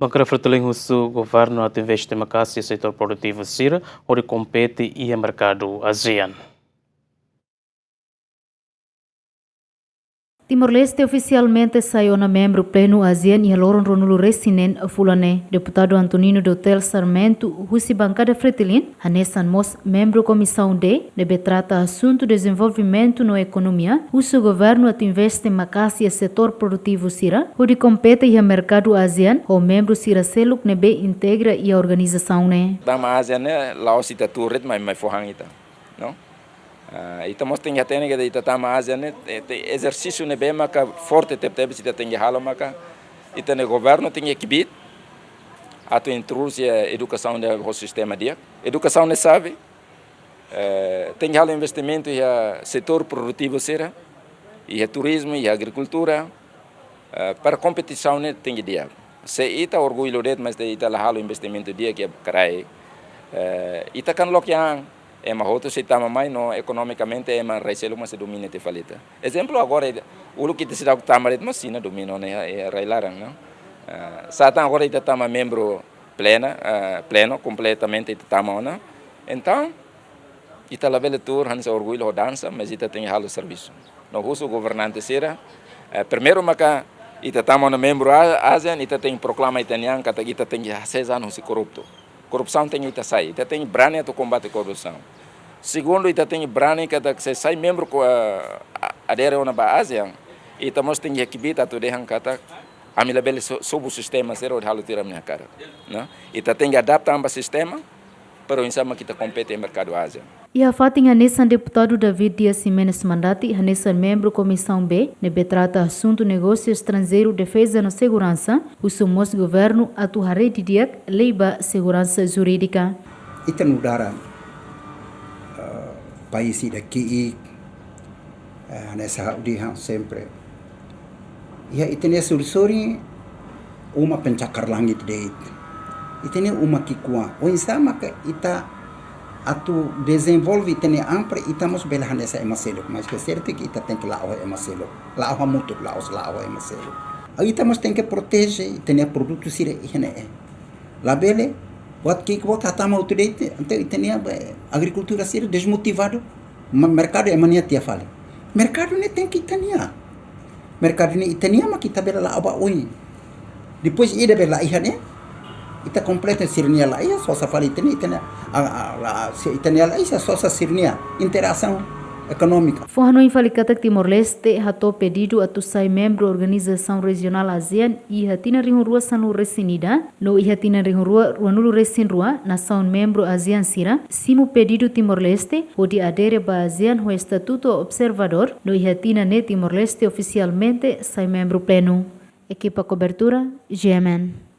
Bancada Fratelin o governo a investir em setor produtivo Sira, onde compete e mercado ASEAN. Timor-Leste oficialmente saiu na membro pleno ASEAN e aloron Ronulu Resinen Fulane. Deputado Antonino Doutel Sarmento, Russi Bancada Fretilin, Hanessan Mos, membro Comissão D, deve tratar assunto desenvolvimento na economia, o governo a investe em setor produtivo Sira, onde compete e mercado ASEAN, o membro Sira Seluk nebe integra e a organização né. Dama ASEAN né, lá se turet mas forrangita, não? Estamos tendo até que itama ASEAN né, exercício né bem maca forte teve se tem halo maca, itane governo tem equipe, atu introduzir a educação do sistema dia, educação né sabe, tem halo investimento e setor produtivo será, e turismo e agricultura, para competição né tem dia. Se ita orgulho det mas ita halo investimento dia que carai, ita kan lokiang uma outra se tama mais no economicamente uma recelo mas domina te falita. Exemplo agora o que se dá o tamaret mas sim domina né reilarang não. Satan agora ita tama membro pleno completamente ita tama não. Então ita la bela tour hans orgulho dança mas ita tem halo serviço. No uso governante será primeiro maca ita tama no membro ASEAN ita tem proclama italiano kata ita tem 6 anos se corrupto. Corrupção tem ita sai, ita tem brane to combate corrupção. Segundo, ita tem brane que se sai membro adere ona ba ASEAN, ita mos tem equipe tu dehan kata amila bele sob o sistema zero de halo tiram minha cara, né? Ita tem que adaptar amba sistema para o insama kita compete no mercado ASEAN. E a fatin Hanessan deputado David Dias Jimenez Mandati, Hanessan membro Comissão B, nebe trata assunto negócio estrangeiro, defesa na segurança, o somos governo atuarei de diak leiba segurança jurídica. Ita nudara país daqui nessa dia sempre. E ita ne suri uma pencakar langit deit. Ita ne uma kikua. O insama que ita atu desenvolve tene ampre itamos belahan essa emaselo mas que certo que ita tem que lá o emaselo lá o muito lá o emaselo aí itamos tem que proteger tene produto sire ihne lá bele what que hatama autoridade ante tene agricultura sire desmotivado mercado é mania tia fale mercado ne tem que tania mercado ne itania mas kita bela lá aba oi depois ida bela ihne ita completa sirnia lá ia só fala itania lá ia só sirnia interação econômica. Forno infalicata Timor-Leste hato pedido a sai membro organização regional ASEAN e hatina rihurua sanu resinida no e hatina rihurua ruanulu resinrua nação membro ASEAN sira simu pedido Timor-Leste pode adere ba ASEAN o estatuto observador no e hatina ne Timor-Leste oficialmente sai membro pleno. Equipa cobertura GMN.